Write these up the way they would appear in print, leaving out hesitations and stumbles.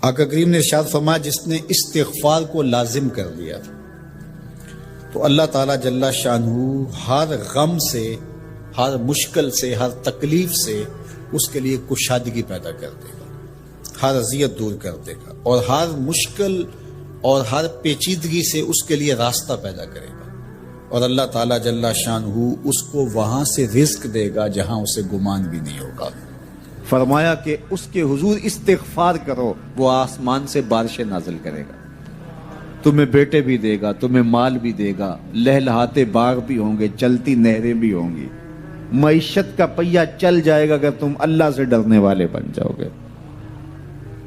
آقا کریم نے ارشاد فرمایا جس نے استغفار کو لازم کر دیا تو اللہ تعالیٰ جل شانہ ہر غم سے، ہر مشکل سے، ہر تکلیف سے اس کے لیے کشادگی پیدا کر دے گا، ہر اذیت دور کر دے گا، اور ہر مشکل اور ہر پیچیدگی سے اس کے لیے راستہ پیدا کرے گا، اور اللہ تعالیٰ جل شانہ اس کو وہاں سے رزق دے گا جہاں اسے گمان بھی نہیں ہوگا۔ فرمایا کہ اس کے حضور استغفار کرو، وہ آسمان سے بارشیں نازل کرے گا، تمہیں بیٹے بھی دے گا، تمہیں مال بھی دے گا، لہلہاتے باغ بھی ہوں گے، چلتی نہریں بھی ہوں گی، معیشت کا پہیہ چل جائے گا اگر تم اللہ سے ڈرنے والے بن جاؤ گے۔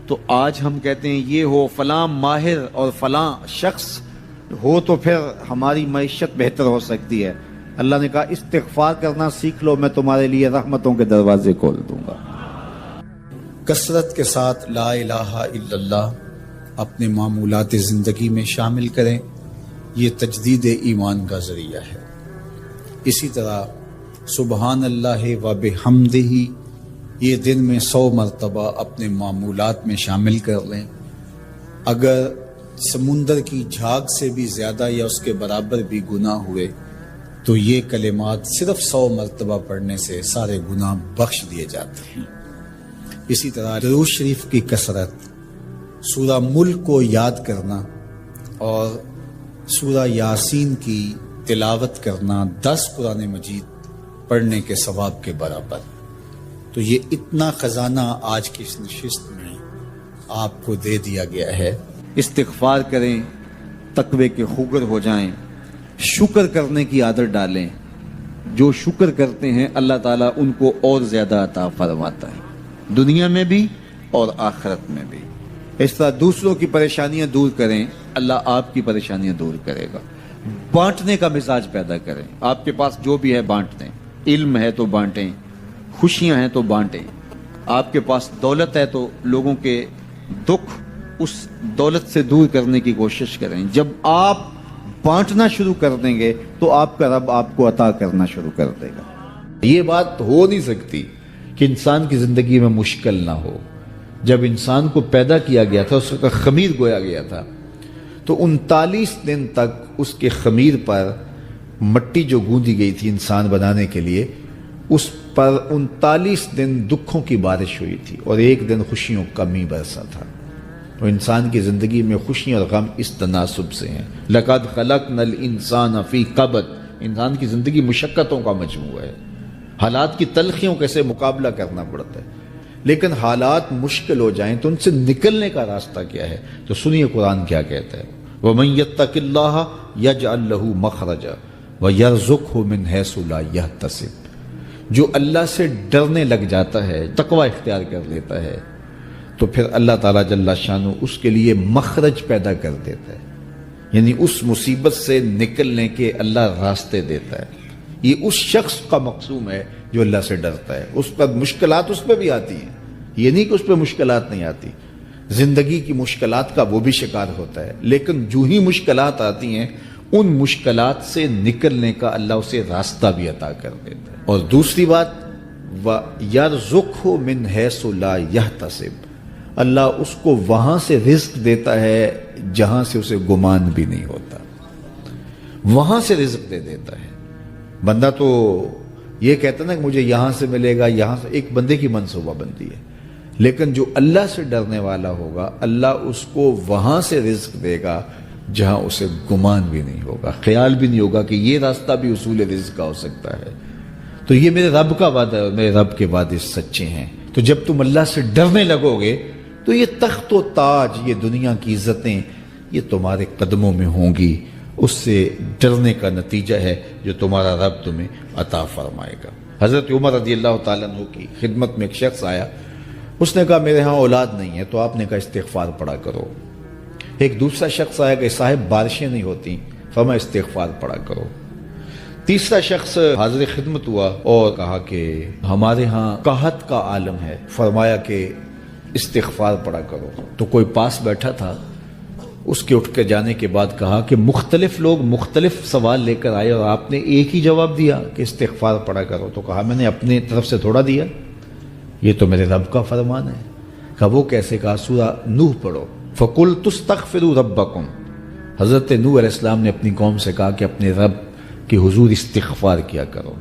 تو آج ہم کہتے ہیں یہ ہو فلاں ماہر اور فلاں شخص ہو تو پھر ہماری معیشت بہتر ہو سکتی ہے۔ اللہ نے کہا استغفار کرنا سیکھ لو، میں تمہارے لیے رحمتوں کے دروازے کھول دوں گا۔ کثرت کے ساتھ لا الہ الا اللہ اپنے معمولات زندگی میں شامل کریں، یہ تجدید ایمان کا ذریعہ ہے۔ اسی طرح سبحان اللہ و بحمدہ یہ دن میں 100 مرتبہ اپنے معمولات میں شامل کر لیں۔ اگر سمندر کی جھاگ سے بھی زیادہ یا اس کے برابر بھی گناہ ہوئے تو یہ کلمات صرف 100 مرتبہ پڑھنے سے سارے گناہ بخش دیے جاتے ہیں۔ اسی طرح درود شریف کی کثرت، سورہ ملک کو یاد کرنا اور سورہ یاسین کی تلاوت کرنا 10 قرآن مجید پڑھنے کے ثواب کے برابر۔ تو یہ اتنا خزانہ آج کی اس نشست میں آپ کو دے دیا گیا ہے۔ استغفار کریں، تقوی کے خوگر ہو جائیں، شکر کرنے کی عادت ڈالیں۔ جو شکر کرتے ہیں اللہ تعالیٰ ان کو اور زیادہ عطا فرماتا ہے، دنیا میں بھی اور آخرت میں بھی۔ اس طرح دوسروں کی پریشانیاں دور کریں، اللہ آپ کی پریشانیاں دور کرے گا۔ بانٹنے کا مزاج پیدا کریں، آپ کے پاس جو بھی ہے بانٹ دیں، علم ہے تو بانٹیں، خوشیاں ہیں تو بانٹیں، آپ کے پاس دولت ہے تو لوگوں کے دکھ اس دولت سے دور کرنے کی کوشش کریں۔ جب آپ بانٹنا شروع کر دیں گے تو آپ کا رب آپ کو عطا کرنا شروع کر دے گا۔ یہ بات ہو نہیں سکتی کہ انسان کی زندگی میں مشکل نہ ہو۔ جب انسان کو پیدا کیا گیا تھا، اس کا خمیر گویا گیا تھا، تو 39 دن تک اس کے خمیر پر مٹی جو گوندی گئی تھی انسان بنانے کے لیے، اس پر 39 دن دکھوں کی بارش ہوئی تھی اور ایک دن خوشیوں کا می برسا تھا۔ تو انسان کی زندگی میں خوشیاں اور غم اس تناسب سے ہیں۔ لَقَدْ خَلَقْنَا الْإِنسَانَ فِي قَبْضٍ، انسان کی زندگی مشقتوں کا مجموعہ ہے، حالات کی تلخیوں کے سے مقابلہ کرنا پڑتا ہے، لیکن حالات مشکل ہو جائیں تو ان سے نکلنے کا راستہ کیا ہے؟ تو سنیے قرآن کیا کہتا ہے، وَمَن يَتَّقِ اللَّهَ يَجْعَل لَّهُ مَخْرَجًا وَيَرْزُقْهُ مِنْ حَيْثُ لَا يَحْتَسِبُ۔ جو اللہ سے ڈرنے لگ جاتا ہے، تقوی اختیار کر لیتا ہے، تو پھر اللہ تعالیٰ جل شانہ اس کے لیے مخرج پیدا کر دیتا ہے، یعنی اس مصیبت سے نکلنے کے اللہ راستے دیتا ہے۔ یہ اس شخص کا مقصوم ہے جو اللہ سے ڈرتا ہے۔ اس پر مشکلات اس پہ بھی آتی ہیں، یہ نہیں کہ اس پہ مشکلات نہیں آتی، زندگی کی مشکلات کا وہ بھی شکار ہوتا ہے، لیکن جو ہی مشکلات آتی ہیں ان مشکلات سے نکلنے کا اللہ اسے راستہ بھی عطا کر دیتا ہے۔ اور دوسری بات، وَيَرْزُقْهُ مِنْ حَيْثُ لَا يَحْتَسِبُ، اللہ اس کو وہاں سے رزق دیتا ہے جہاں سے اسے گمان بھی نہیں ہوتا، وہاں سے رزق دے دیتا ہے۔ بندہ تو یہ کہتا نا کہ مجھے یہاں سے ملے گا، یہاں سے، ایک بندے کی منصوبہ بندی ہے، لیکن جو اللہ سے ڈرنے والا ہوگا اللہ اس کو وہاں سے رزق دے گا جہاں اسے گمان بھی نہیں ہوگا، خیال بھی نہیں ہوگا کہ یہ راستہ بھی حصول رزق کا ہو سکتا ہے۔ تو یہ میرے رب کا وعدہ ہے اور میرے رب کے وعدے سچے ہیں۔ تو جب تم اللہ سے ڈرنے لگو گے تو یہ تخت و تاج، یہ دنیا کی عزتیں، یہ تمہارے قدموں میں ہوں گی۔ اس سے ڈرنے کا نتیجہ ہے جو تمہارا رب تمہیں عطا فرمائے گا۔ حضرت عمر رضی اللہ تعالیٰ عنہ کی خدمت میں ایک شخص آیا، اس نے کہا میرے ہاں اولاد نہیں ہے، تو آپ نے کہا استغفار پڑھا کرو۔ ایک دوسرا شخص آیا کہ صاحب بارشیں نہیں ہوتی، فرمایا استغفار پڑھا کرو۔ تیسرا شخص حاضر خدمت ہوا اور کہا کہ ہمارے ہاں قحط کا عالم ہے، فرمایا کہ استغفار پڑھا کرو۔ تو کوئی پاس بیٹھا تھا، اس کے اٹھ کے جانے کے بعد کہا کہ مختلف لوگ مختلف سوال لے کر آئے اور آپ نے ایک ہی جواب دیا کہ استغفار پڑھا کرو۔ تو کہا میں نے اپنی طرف سے تھوڑا دیا، یہ تو میرے رب کا فرمان ہے۔ کہا وہ کیسے؟ کہا سورہ نوح پڑھو، فَقُلْتُ اسْتَغْفِرُوا رَبَّكُمْ۔ حضرت نوح علیہ السلام نے اپنی قوم سے کہا کہ اپنے رب کے حضور استغفار کیا کرو،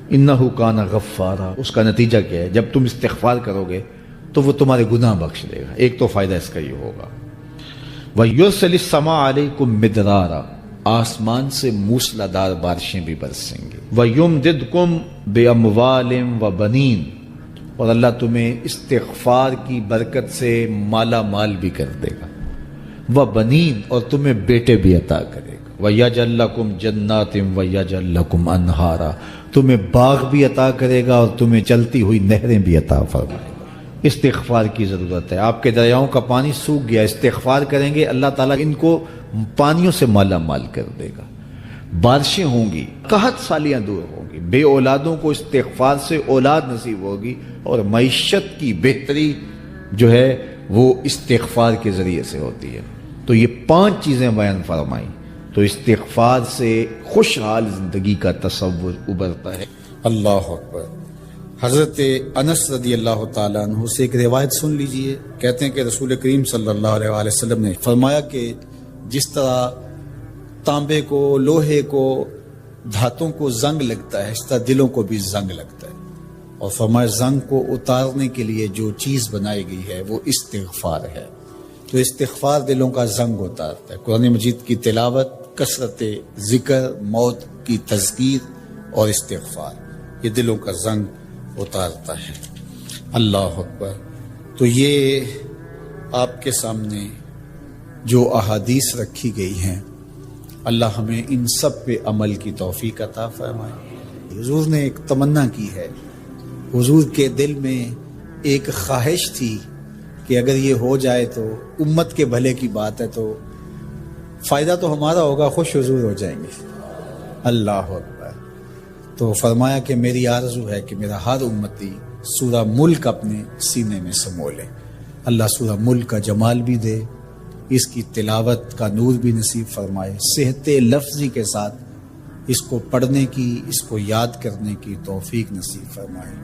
انہو کان غفارا۔ اس کا نتیجہ کیا ہے؟ جب تم استغفار کرو گے تو وہ تمہارے گناہ بخش دے گا۔ ایک تو فائدہ اس کا یہ ہوگا، وَيُرْسِلِ السَّمَاءَ عَلَيْكُمْ مِدْرَارًا، آسمان سے موسلادھار بارشیں بھی برسیں گی، وَيُمْدِدْكُمْ بِأَمْوَالٍ وَبَنِينَ، اور اللہ تمہیں استغفار کی برکت سے مالا مال بھی کر دے گا، وَبَنِينَ، اور تمہیں بیٹے بھی عطا کرے گا، وَيَجْعَلْ لَكُمْ جَنَّاتٍ وَيَجْعَلْ لَكُمْ أَنْهَارًا، تمہیں باغ بھی عطا کرے گا اور تمہیں چلتی ہوئی نہریں بھی عطا فرمائے گا۔ استغفار کی ضرورت ہے۔ آپ کے دریاؤں کا پانی سوکھ گیا، استغفار کریں گے اللہ تعالیٰ ان کو پانیوں سے مالا مال کر دے گا، بارشیں ہوں گی، قحط سالیاں دور ہوں گی، بے اولادوں کو استغفار سے اولاد نصیب ہوگی، اور معیشت کی بہتری جو ہے وہ استغفار کے ذریعے سے ہوتی ہے۔ تو یہ 5 چیزیں بیان فرمائی، تو استغفار سے خوشحال زندگی کا تصور ابھرتا ہے۔ اللہ اکبر۔ حضرت انس رضی اللہ تعالیٰ عنہ سے ایک روایت سن لیجئے۔ کہتے ہیں کہ رسول کریم صلی اللہ علیہ وآلہ وسلم نے فرمایا کہ جس طرح تانبے کو، لوہے کو، دھاتوں کو زنگ لگتا ہے، اس طرح دلوں کو بھی زنگ لگتا ہے، اور فرمایا زنگ کو اتارنے کے لیے جو چیز بنائی گئی ہے وہ استغفار ہے۔ تو استغفار دلوں کا زنگ اتارتا ہے۔ قرآن مجید کی تلاوت، کثرت ذکر، موت کی تذکیر اور استغفار، یہ دلوں کا زنگ اتارتا ہے۔ اللہ اکبر۔ تو یہ آپ کے سامنے جو احادیث رکھی گئی ہیں، اللہ ہمیں ان سب پہ عمل کی توفیق عطا فرمائے۔ حضور نے ایک تمنا کی ہے، حضور کے دل میں ایک خواہش تھی کہ اگر یہ ہو جائے تو امت کے بھلے کی بات ہے، تو فائدہ تو ہمارا ہوگا، خوش حضور ہو جائیں گے۔ اللہ اکبر۔ تو فرمایا کہ میری آرزو ہے کہ میرا ہر امتی سورہ ملک اپنے سینے میں سمو لے۔ اللہ سورہ ملک کا جمال بھی دے، اس کی تلاوت کا نور بھی نصیب فرمائے، صحت لفظی کے ساتھ اس کو پڑھنے کی، اس کو یاد کرنے کی توفیق نصیب فرمائے۔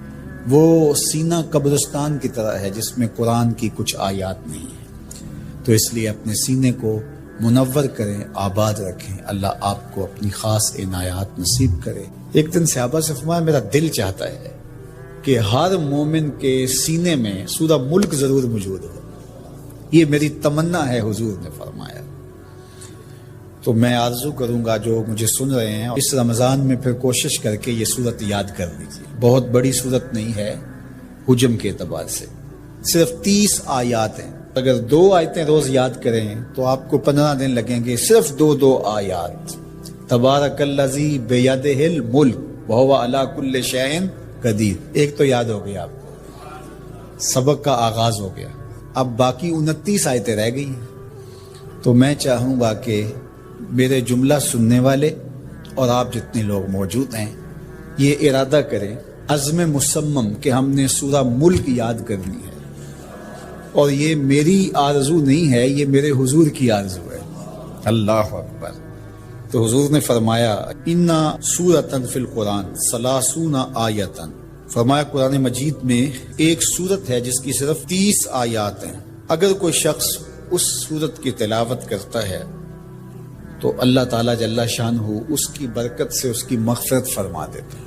وہ سینہ قبرستان کی طرح ہے جس میں قرآن کی کچھ آیات نہیں ہیں، تو اس لیے اپنے سینے کو منور کریں، آباد رکھیں۔ اللہ آپ کو اپنی خاص عنایات نصیب کرے۔ ایک دن صحابہ سے فرمایا میرا دل چاہتا ہے کہ ہر مومن کے سینے میں سورہ ملک ضرور موجود ہو، یہ میری تمنا ہے، حضور نے فرمایا۔ تو میں آرزو کروں گا جو مجھے سن رہے ہیں، اس رمضان میں پھر کوشش کر کے یہ سورت یاد کر لیجیے۔ بہت بڑی سورت نہیں ہے حجم کے اعتبار سے، صرف 30 آیات ہیں۔ اگر 2 آیتیں روز یاد کریں تو آپ کو 15 دن لگیں گے، صرف 2 آیات۔ تبارک الذی بیدہ الملک وہو علی کل شیء قدیر، ایک تو یاد ہو گیا، آپ کو سبق کا آغاز ہو گیا۔ اب باقی 29 آیتیں رہ گئی ہیں۔ تو میں چاہوں گا کہ میرے جملہ سننے والے اور آپ جتنے لوگ موجود ہیں یہ ارادہ کریں، عزم مصمم، کہ ہم نے سورہ ملک یاد کرنی ہے، اور یہ میری آرزو نہیں ہے، یہ میرے حضور کی آرزو ہے۔ اللہ اکبر۔ تو حضور نے فرمایا اِنَّ سورۃ فی القرآن 30 آیۃ، فرمایا قرآن مجید میں ایک سورت ہے جس کی صرف 30 آیات ہیں۔ اگر کوئی شخص اس سورت کی تلاوت کرتا ہے تو اللہ تعالیٰ جل شانہ اس کی برکت سے اس کی مغفرت فرما دیتا ہے۔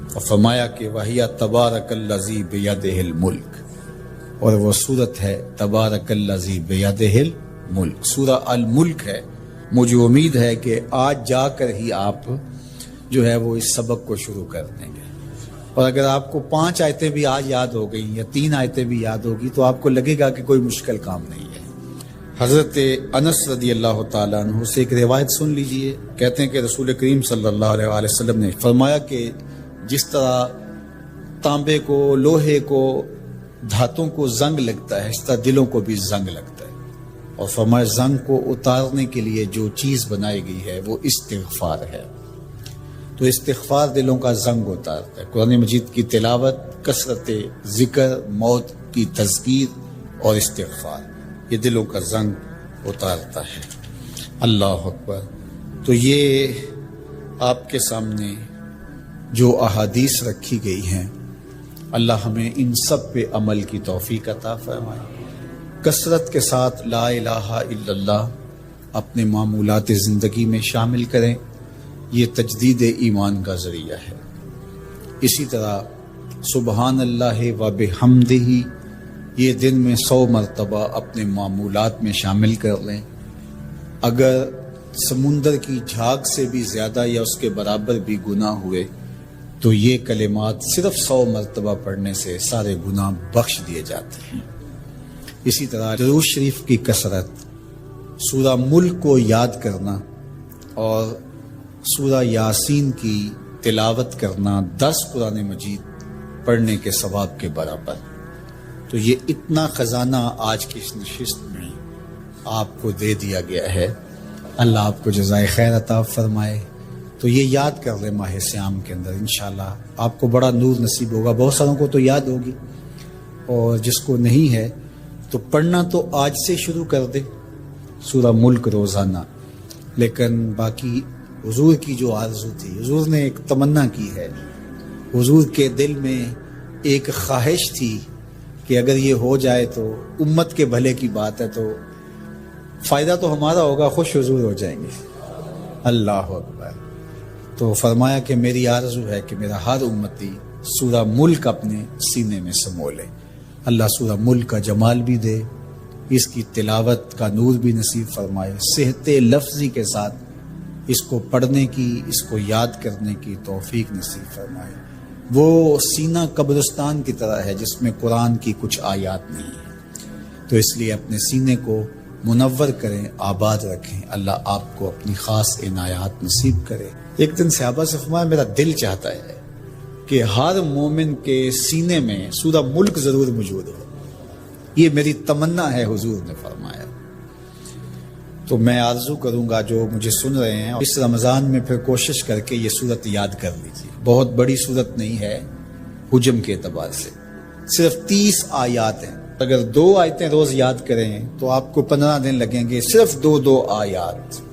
اور فرمایا کہ وَهِيَ تَبَارَكَ الَّذِي بِيَدِهِ الْمُلْكُ، اور وہ سورت ہے تبارک الذی بیدہ الملک، سورہ الملک ہے۔ مجھے امید ہے کہ آج جا کر ہی آپ جو ہے وہ اس سبق کو شروع کر دیں گے، اور اگر آپ کو 5 آیتیں بھی آج یاد ہو گئی یا 3 آیتیں بھی یاد ہوگی تو آپ کو لگے گا کہ کوئی مشکل کام نہیں ہے۔ حضرت انس رضی اللہ تعالیٰ عنہ سے ایک روایت سن لیجئے۔ کہتے ہیں کہ رسول کریم صلی اللہ علیہ وآلہ وسلم نے فرمایا کہ جس طرح تانبے کو، لوہے کو، دھاتوں کو زنگ لگتا ہے، اس طرح دلوں کو بھی زنگ لگتا ہے، اور فرمایا زنگ کو اتارنے کے لیے جو چیز بنائی گئی ہے وہ استغفار ہے۔ تو استغفار دلوں کا زنگ اتارتا ہے۔ قرآن مجید کی تلاوت، کثرت ذکر، موت کی تذکیر اور استغفار، یہ دلوں کا زنگ اتارتا ہے۔ اللہ اکبر۔ تو یہ آپ کے سامنے جو احادیث رکھی گئی ہیں، اللہ ہمیں ان سب پہ عمل کی توفیق عطا فرمائے۔ کثرت کے ساتھ لا الہ الا اللہ اپنے معمولات زندگی میں شامل کریں، یہ تجدید ایمان کا ذریعہ ہے۔ اسی طرح سبحان اللہ و بحمدہ یہ دن میں 100 مرتبہ اپنے معمولات میں شامل کر لیں۔ اگر سمندر کی جھاگ سے بھی زیادہ یا اس کے برابر بھی گناہ ہوئے تو یہ کلمات صرف 100 مرتبہ پڑھنے سے سارے گناہ بخش دیے جاتے ہیں۔ اسی طرح درود شریف کی کثرت، سورہ ملک کو یاد کرنا اور سورہ یاسین کی تلاوت کرنا 10 قرآن مجید پڑھنے کے ثواب کے برابر۔ تو یہ اتنا خزانہ آج کی اس نشست میں آپ کو دے دیا گیا ہے، اللہ آپ کو جزائے خیر عطا فرمائے۔ تو یہ یاد کر لیں ماہ سیام کے اندر، انشاءاللہ آپ کو بڑا نور نصیب ہوگا۔ بہت ساروں کو تو یاد ہوگی، اور جس کو نہیں ہے تو پڑھنا تو آج سے شروع کر دے سورہ ملک روزانہ۔ لیکن باقی حضور کی جو آرزو تھی، حضور نے ایک تمنا کی ہے، حضور کے دل میں ایک خواہش تھی کہ اگر یہ ہو جائے تو امت کے بھلے کی بات ہے، تو فائدہ تو ہمارا ہوگا، خوش حضور ہو جائیں گے۔ اللہ اکبر۔ تو فرمایا کہ میری آرزو ہے کہ میرا ہر امتی سورہ ملک اپنے سینے میں سمو لے۔ اللہ سورہ ملک کا جمال بھی دے، اس کی تلاوت کا نور بھی نصیب فرمائے، صحت لفظی کے ساتھ اس کو پڑھنے کی، اس کو یاد کرنے کی توفیق نصیب فرمائے۔ وہ سینہ قبرستان کی طرح ہے جس میں قرآن کی کچھ آیات نہیں ہیں، تو اس لیے اپنے سینے کو منور کریں، آباد رکھیں۔ اللہ آپ کو اپنی خاص عنایات نصیب کرے۔ ایک دن صحابہ سے فرمایا میرا دل چاہتا ہے کہ ہر مومن کے سینے میں سورہ ملک ضرور موجود ہو، یہ میری تمنا ہے، حضور نے فرمایا۔ تو میں آرزو کروں گا جو مجھے سن رہے ہیں، اس رمضان میں پھر کوشش کر کے یہ سورت یاد کر لیجیے۔ بہت بڑی سورت نہیں ہے حجم کے اعتبار سے، صرف 30 آیات ہیں۔ اگر 2 آیتیں روز یاد کریں تو آپ کو 15 دن لگیں گے، صرف 2 آیات۔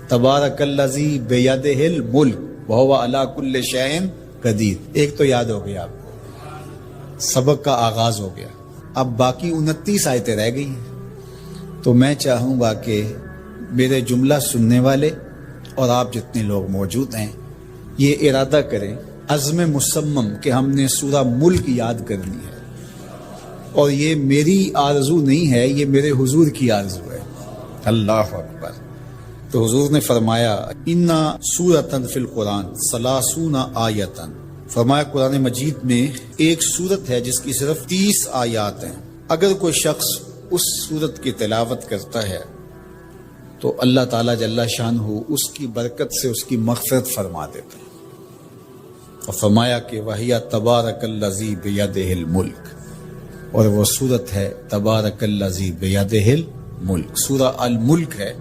تبارک الذی بیدہ الملک وہو علی کل شیء قدیر، ایک تو یاد ہو گیا، آپ کو سبق کا آغاز ہو گیا۔ اب باقی 29 آیتیں رہ گئی ہیں۔ تو میں چاہوں گا کہ میرے جملہ سننے والے اور آپ جتنے لوگ موجود ہیں یہ ارادہ کریں، عزم مصمم کہ ہم نے سورہ ملک یاد کرنی ہے، اور یہ میری آرزو نہیں ہے، یہ میرے حضور کی آرزو ہے۔ اللہ اکبر۔ تو حضور نے فرمایا اِنَّ سورۃ فی القرآن 30 آیۃ، فرمایا قرآن مجید میں ایک سورت ہے جس کی صرف 30 آیات ہیں۔ اگر کوئی شخص اس سورت کی تلاوت کرتا ہے تو اللہ تعالیٰ جل شانہ اس کی برکت سے اس کی مغفرت فرما دیتا ہے۔ اور فرمایا کہ وَهِيَ تَبَارَكَ الَّذِي بِيَدِهِ الْمُلْكُ، اور وہ سورت ہے تبارک الذی بیدہ الملک، سورہ الملک ہے۔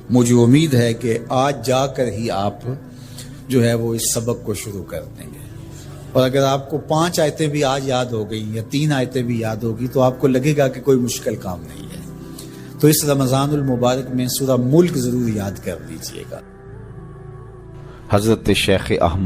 مجھے امید ہے کہ آج جا کر ہی آپ جو ہے وہ اس سبق کو شروع کر دیں گے، اور اگر آپ کو 5 آیتیں بھی آج یاد ہو گئی یا 3 آیتیں بھی یاد ہوگی تو آپ کو لگے گا کہ کوئی مشکل کام نہیں ہے۔ تو اس رمضان المبارک میں سورہ ملک ضرور یاد کر لیجئے گا۔ حضرت شیخ احمد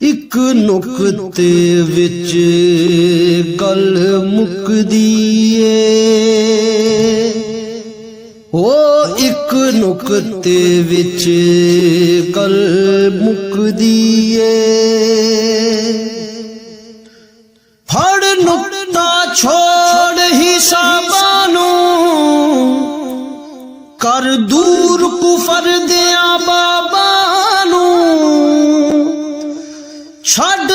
ਇੱਕ ਨੁਕਤੇ ਵਿੱਚ ਗੱਲ ਮੁੱਕਦੀ ਏ, ਉਹ ਇੱਕ ਨੁਕਤੇ ਵਿੱਚ ਗੱਲ ਮੁੱਕਦੀ ਏ। ਫੜ ਨੁਕਤਾ ਛੋੜ ਹਿਸਾਬਾਂ ਨੂੰ, ਕਰ ਦੂਰ ਕੁਫਰ ਦਿਆਂ ਬਾਬਾਂ ਨੂੰ, ਛੱਡ